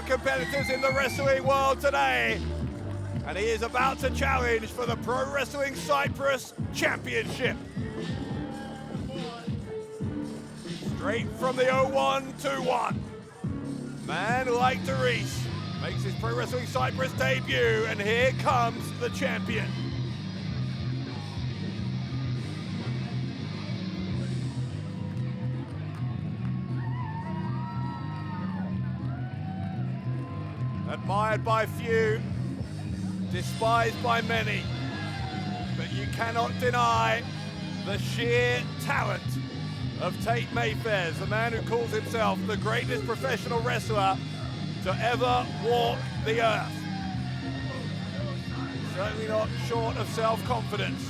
Competitors in the wrestling world today, and he is about to challenge for the Pro Wrestling Cyprus Championship. Straight from the 0121, Man Like Dereiss makes his Pro Wrestling Cyprus debut, and here comes the champion. Admired by few, despised by many, but you cannot deny the sheer talent of Tate Mayfairs, the man who calls himself the greatest professional wrestler to ever walk the earth. Certainly not short of self-confidence.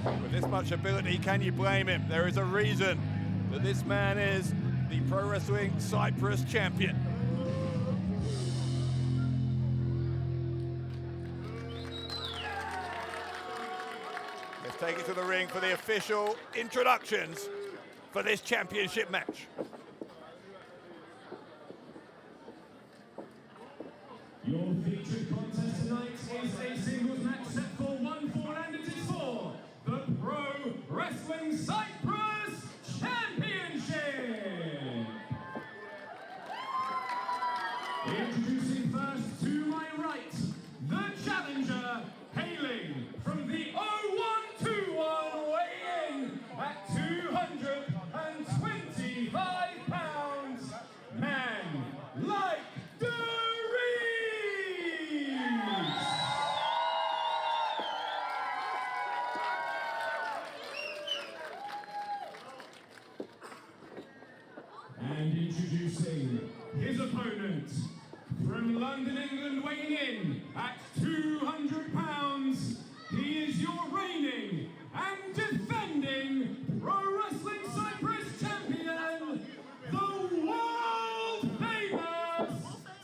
With this much ability, can you blame him? There is a reason that this man is the Pro Wrestling Cyprus champion. Take it to the ring for the official introductions for this championship match. Your featured contest tonight is a singles match set for 1-4, and it is for the Pro Wrestling Cyprus Championship. Introducing first to my right, the challenger, hailing from the 0121, weighing at 225 pounds, Man Like Dereiss. And introducing his opponent, from London, England, weighing in at 200 pounds, he is your reigning and defending Pro Wrestling Cyprus champion, the world famous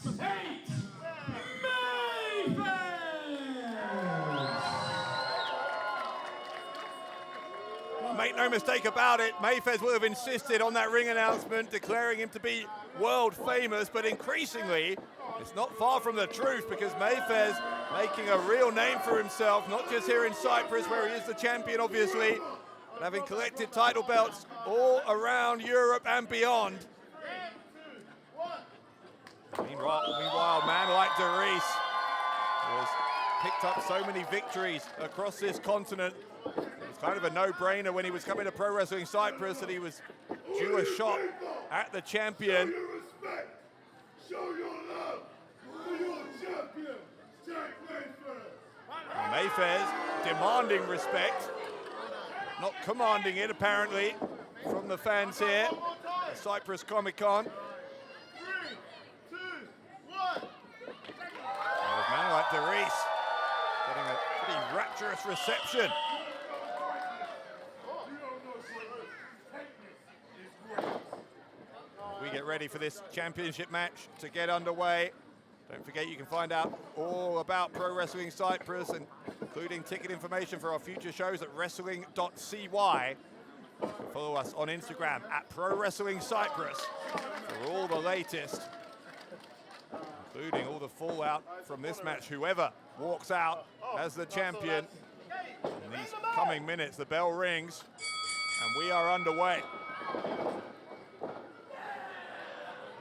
Tate Mayfairs. Make no mistake about it, Mayfairs would have insisted on that ring announcement, declaring him to be world famous, but increasingly, it's not far from the truth, because Mayfairs making a real name for himself, not just here in Cyprus, where he is the champion, obviously, but having collected title belts all around Europe and beyond. Meanwhile, Man Like Dereiss has picked up so many victories across this continent. It was kind of a no-brainer when he was coming to Pro Wrestling Cyprus that he was due a shot at the champion. Show your love for your champion, Tate Mayfairs. Mayfairs demanding respect, not commanding it apparently from the fans here at Cyprus Comic-Con. 3, 2, 1. There's Man Like Dereiss getting a pretty rapturous reception. We get ready for this championship match to get underway. Don't forget, you can find out all about Pro Wrestling Cyprus, and including ticket information for our future shows at wrestling.cy. Follow us on Instagram at Pro Wrestling Cyprus for all the latest, including all the fallout from this match. Whoever walks out as the champion in these coming minutes, the bell rings, and And we are underway.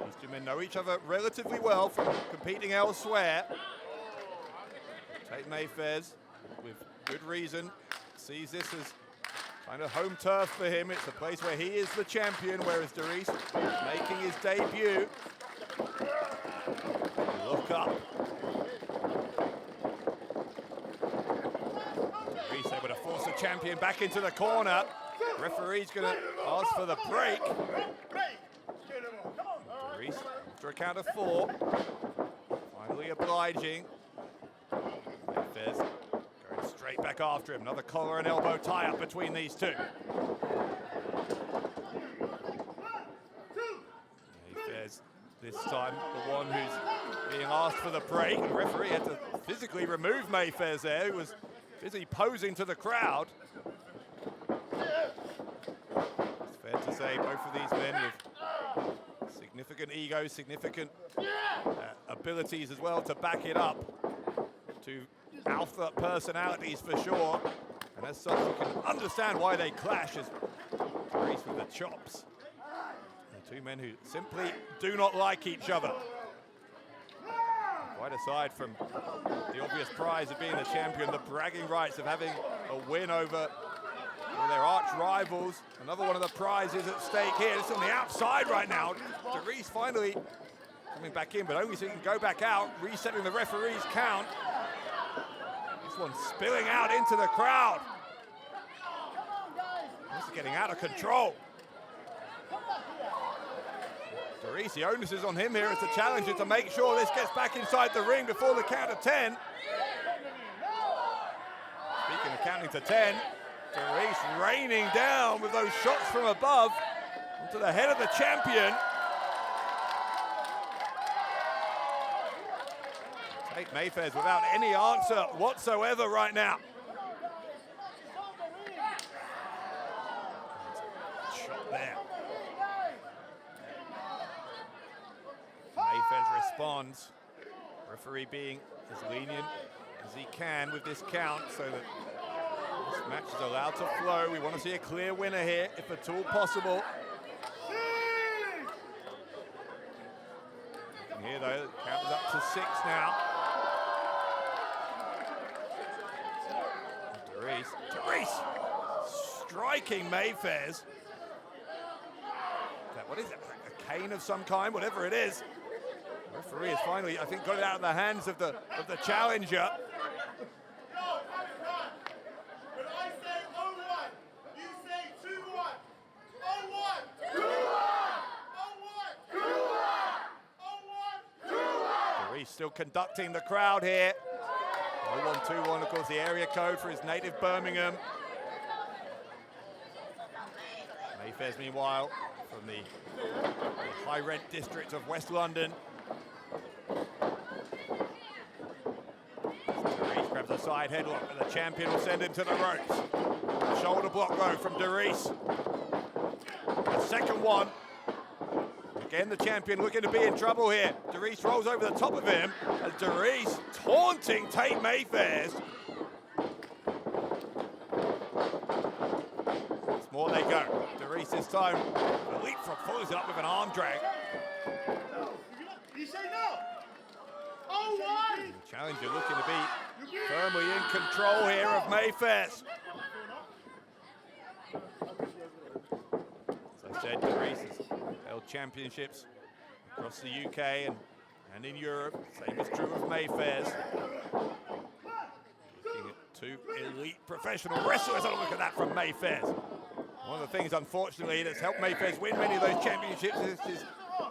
These two men know each other relatively well from competing elsewhere. Tate Mayfairs, with good reason, sees this as kind of home turf for him. It's a place where he is the champion, whereas Dereiss making his debut. Look up. Dereiss able to force the champion back into the corner. Referee's going to ask for the break. Dereiss, after a count of 4, finally obliging. Mayfairs going straight back after him. Another collar and elbow tie-up between these two. Mayfairs, this time, the one who's being asked for the break. The referee had to physically remove Mayfairs there, who was busy posing to the crowd. It's fair to say both of these men with significant egos, significant abilities as well to back it up. Two alpha personalities for sure, and as such you can understand why they clash, as Dereiss with the chops. The two men who simply do not like each other. Quite aside from the obvious prize of being the champion, the bragging rights of having a win over their arch rivals. Another one of the prizes at stake here. It's on the outside right now. Dereiss finally coming back in, but only so he can go back out, resetting the referee's count. This one spilling out into the crowd. This is getting out of control. Dereiss, the onus is on him here as the challenger to make sure this gets back inside the ring before the count of 10. Speaking of counting to 10, Dereiss raining down with those shots from above onto the head of the champion. Tate Mayfairs without any answer whatsoever right now. Shot there. Mayfairs responds. Referee being as lenient as he can with this count so that this match is allowed to flow. We want to see a clear winner here, if at all possible. And here, though, the count is up to 6 now. Dereiss striking Mayfairs. What is it? A cane of some kind, whatever it is. The referee has finally, I think, got it out of the hands of the challenger. Still conducting the crowd here. 0121, of course, the area code for his native Birmingham. Mayfairs, meanwhile, from the high-rent district of West London. Dereiss grabs a side headlock, and the champion will send him to the ropes. Shoulder block, though, from Dereiss. The second one. Again, the champion looking to be in trouble here. Dereiss rolls over the top of him as Dereiss taunting Tate Mayfairs. Once more they go. Dereiss this time, the leapfrog follows it up with an arm drag. You say no. Oh, what? The challenger looking to be firmly in control here of Mayfairs. As I said, Dereiss has held championships across the UK and in Europe. Same is true of Mayfairs. Looking at two elite professional wrestlers. Oh, look at that from Mayfairs. One of the things, unfortunately, that's helped Mayfairs win many of those championships is his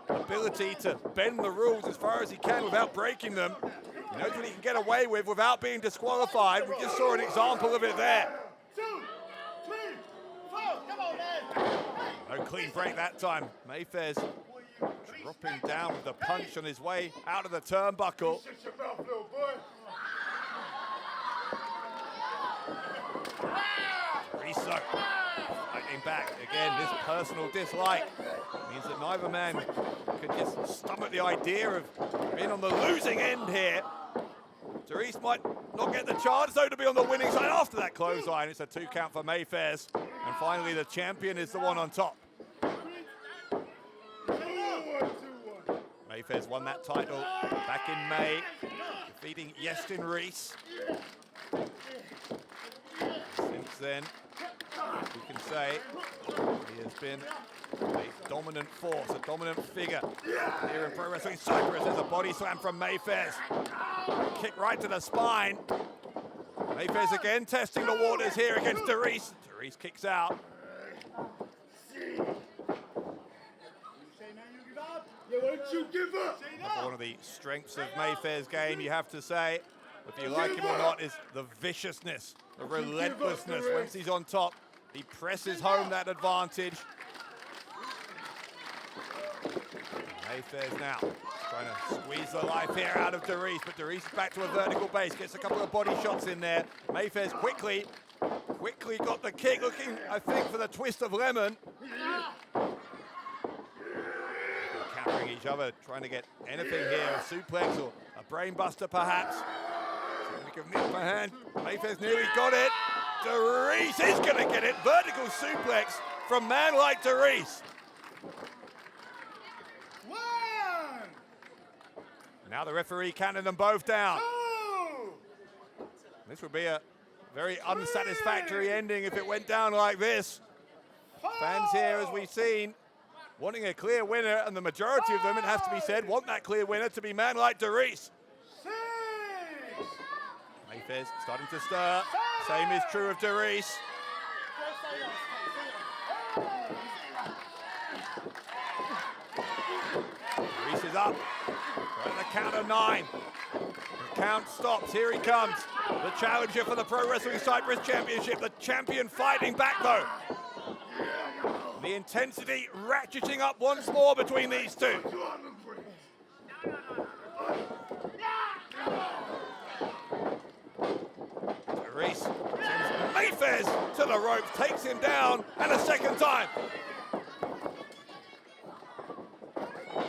ability to bend the rules as far as he can without breaking them. He knows what he can get away with without being disqualified. We just saw an example of it there. 2, 3, 4. Come on, man. No clean break that time. Mayfairs dropping down with the punch on his way out of the turnbuckle. Shut your mouth, little boy. Dereiss fighting back. Again, this personal dislike means that neither man could just stomach the idea of being on the losing end here. Dereiss might not get the chance, though, to be on the winning side after that clothesline. It's a 2 count for Mayfairs. And finally, the champion is the one on top. Mayfairs won that title back in May, defeating Yestin Reese. Since then, we can say he has been a dominant force, a dominant figure here in Pro Wrestling Cyprus. There's a body slam from Mayfairs. Kick right to the spine. Mayfairs again testing the waters here against Dereiss. Dereiss kicks out. One of the strengths of Mayfair's game, you have to say, if you like him or not, is the viciousness, the relentlessness. Once he's on top, he presses home that advantage. Mayfairs now trying to squeeze the life here out of Dereiss, but Dereiss is back to a vertical base, gets a couple of body shots in there. Mayfairs quickly got the kick, looking, I think, for the twist of lemon. Countering each other, trying to get anything here, a suplex or a brainbuster perhaps. Give him the upper hand. Mayfairs nearly got it. Dereiss is going to get it. Vertical suplex from Man Like Dereiss. Now the referee counting them both down. This would be a very unsatisfactory ending if it went down like this. Fans here, as we've seen, wanting a clear winner, and the majority of them, it has to be said, want that clear winner to be Man Like Dereiss. Mayfairs starting to stir. Same is true of Dereiss. Dereiss is up. Right at the count of 9. The count stops. Here he comes. The challenger for the Pro Wrestling Cyprus Championship. The champion fighting back, though. The intensity ratcheting up once more between these two. Dereiss sends Mayfairs to the ropes, takes him down, and a second time.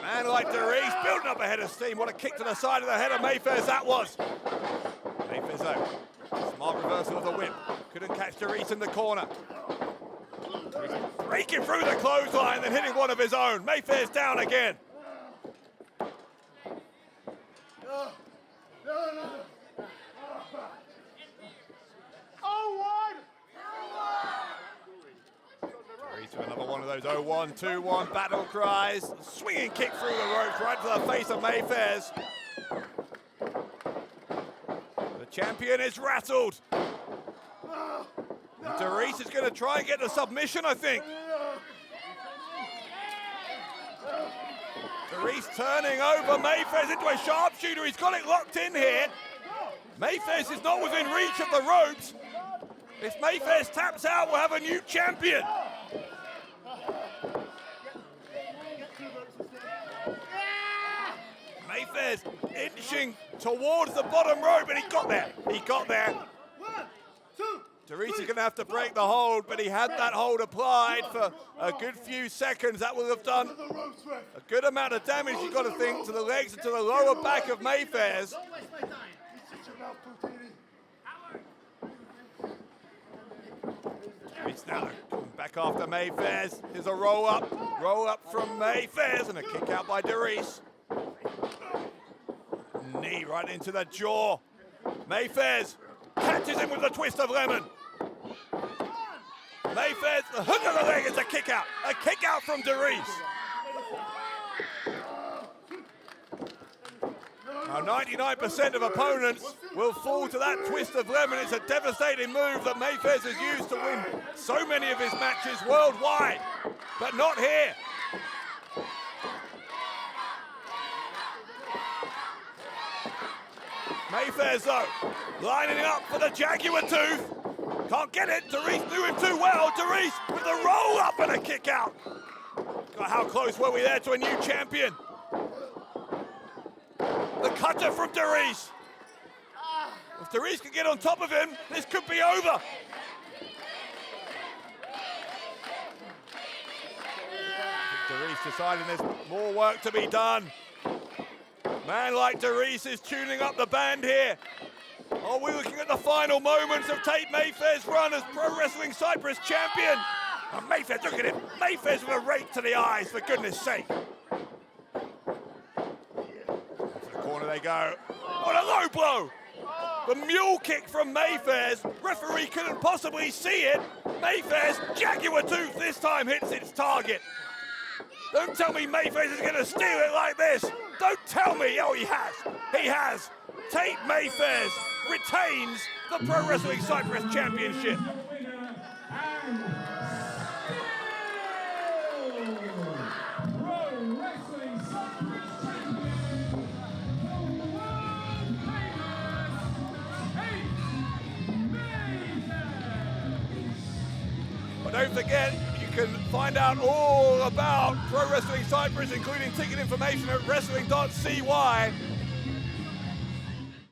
Man Like Dereiss building up a head of steam. What a kick to the side of the head of Mayfairs that was. Mayfairs, though, smart reversal of the whip. Couldn't catch Dereiss in the corner. Breaking through the clothesline, then hitting one of his own. Mayfairs down again. Another one of those 0-1, 2-1 battle cries. Swinging kick through the ropes right to the face of Mayfairs. The champion is rattled. Dereiss is going to try and get the submission, I think. Dereiss turning over Mayfairs into a sharpshooter. He's got it locked in here. Mayfairs is not within reach of the ropes. If Mayfairs taps out, we'll have a new champion. Mayfairs inching towards the bottom rope, and he got there. He got there. Dereiss is going to have to break the hold, but he had that hold applied for a good few seconds. That will have done a good amount of damage, you've got to think, to the legs and to the lower back of Mayfairs. Dereiss now back after Mayfairs. Here's a roll up from Mayfairs, and a kick out by Dereiss. Knee right into the jaw. Mayfairs catches him with the twist of lemon. Mayfairs, the hook of the leg is a kick out. A kick out from Dereiss. Now 99% of opponents will fall to that twist of lemon. It's a devastating move that Mayfairs has used to win so many of his matches worldwide, but not here. Mayfairs, though, lining up for the Jaguar tooth. Can't get it. Dereiss knew him too well. Dereiss with the roll up and a kick out. God, how close were we there to a new champion? The cutter from Dereiss. If Dereiss can get on top of him, this could be over. Dereiss deciding there's more work to be done. Man Like Dereiss is tuning up the band here. Are we looking at the final moments of Tate Mayfair's run as Pro Wrestling Cyprus champion? And Mayfair, look at him. Mayfair's with a rake to the eyes, for goodness sake. To the corner they go. What a low blow! The mule kick from Mayfair's. Referee couldn't possibly see it. Mayfair's Jaguar tooth this time hits its target. Don't tell me Mayfair's is going to steal it like this. Don't tell me. Oh, he has. He has. Tate Mayfairs retains the Pro Wrestling Cyprus Championship. But don't forget, you can find out all about Pro Wrestling Cyprus, including ticket information at wrestling.cy.